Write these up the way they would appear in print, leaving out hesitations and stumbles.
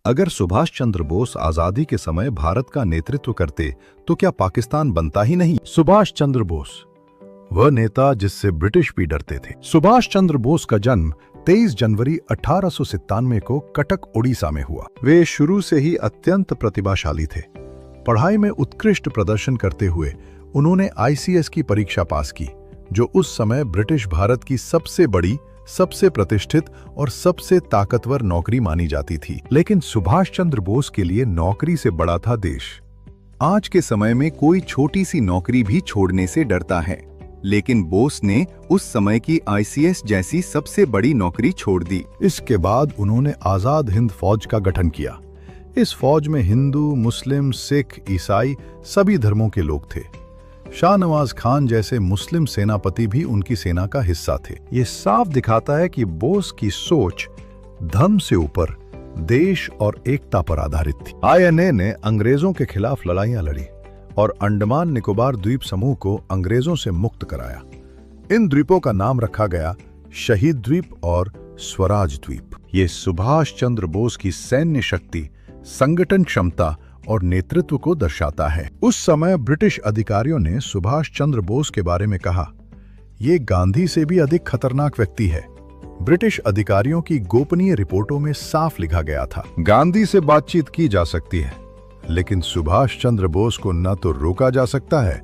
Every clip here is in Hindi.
अगर सुभाष चंद्र बोस आजादी के समय भारत का नेतृत्व करते तो क्या पाकिस्तान बनता ही नहीं। सुभाष चंद्र बोस, वह नेता जिससे ब्रिटिश भी डरते थे। सुभाष चंद्र बोस का जन्म 23 जनवरी 1897 को कटक, ओडिशा में हुआ। वे शुरू से ही अत्यंत प्रतिभाशाली थे। पढ़ाई में उत्कृष्ट प्रदर्शन करते हुए उन्होंने ICS की परीक्षा पास की, जो उस समय ब्रिटिश भारत की सबसे बड़ी, सबसे प्रतिष्ठित और सबसे ताकतवर नौकरी मानी जाती थी। लेकिन सुभाष चंद्र बोस के लिए नौकरी से बड़ा था देश। आज के समय में कोई छोटी सी नौकरी भी छोड़ने से डरता है, लेकिन बोस ने उस समय की ICS जैसी सबसे बड़ी नौकरी छोड़ दी। इसके बाद उन्होंने आजाद हिंद फौज का गठन किया। इस फौज में हिंदू, मुस्लिम, सिख, ईसाई सभी धर्मों के लोग थे। शाहनवाज खान जैसे मुस्लिम सेनापति भी उनकी सेना का हिस्सा थे। ये साफ दिखाता है कि बोस की सोच धर्म से ऊपर देश और एकता पर आधारित थी। INA ने अंग्रेजों के खिलाफ लड़ाइयां लड़ी और अंडमान निकोबार द्वीप समूह को अंग्रेजों से मुक्त कराया। इन द्वीपों का नाम रखा गया शहीद द्वीप और स्वराज द्वीप। ये सुभाष चंद्र बोस की सैन्य शक्ति, संगठन क्षमता और नेतृत्व को दर्शाता है। उस समय ब्रिटिश अधिकारियों ने सुभाष चंद्र बोस के बारे में कहा, ये गांधी से भी अधिक खतरनाक व्यक्ति है। ब्रिटिश अधिकारियों की गोपनीय रिपोर्टों में साफ लिखा गया था, गांधी से बातचीत की जा सकती है, लेकिन सुभाष चंद्र बोस को न तो रोका जा सकता है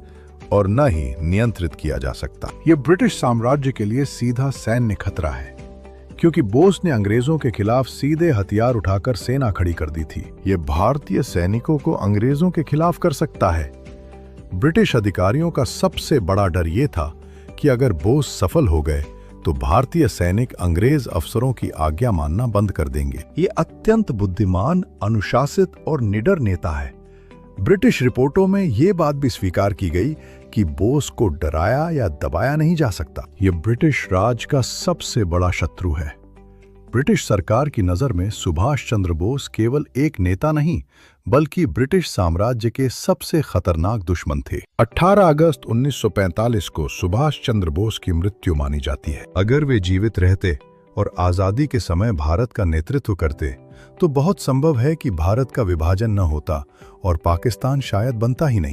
और न ही नियंत्रित किया जा सकता। यह ब्रिटिश साम्राज्य के लिए सीधा सैन्य खतरा है, क्योंकि बोस ने अंग्रेजों के खिलाफ सीधे हथियार उठाकर सेना खड़ी कर दी थी। यह भारतीय सैनिकों को अंग्रेजों के खिलाफ कर सकता है। ब्रिटिश अधिकारियों का सबसे बड़ा डर यह था कि अगर बोस सफल हो गए तो भारतीय सैनिक अंग्रेज अफसरों की आज्ञा मानना बंद कर देंगे। ये अत्यंत बुद्धिमान, अनुशासित और निडर नेता है। ब्रिटिश रिपोर्टों में ये बात भी स्वीकार की गई कि बोस को डराया या दबाया नहीं जा सकता। ये ब्रिटिश राज का सबसे बड़ा शत्रु है। ब्रिटिश सरकार की नजर में सुभाष चंद्र बोस केवल एक नेता नहीं, बल्कि ब्रिटिश साम्राज्य के सबसे खतरनाक दुश्मन थे। 18 अगस्त 1945 को सुभाष चंद्र बोस की मृत्यु मानी जाती है। अगर वे जीवित रहते और आजादी के समय भारत का नेतृत्व करते तो बहुत संभव है कि भारत का विभाजन न होता और पाकिस्तान शायद बनता ही नहीं।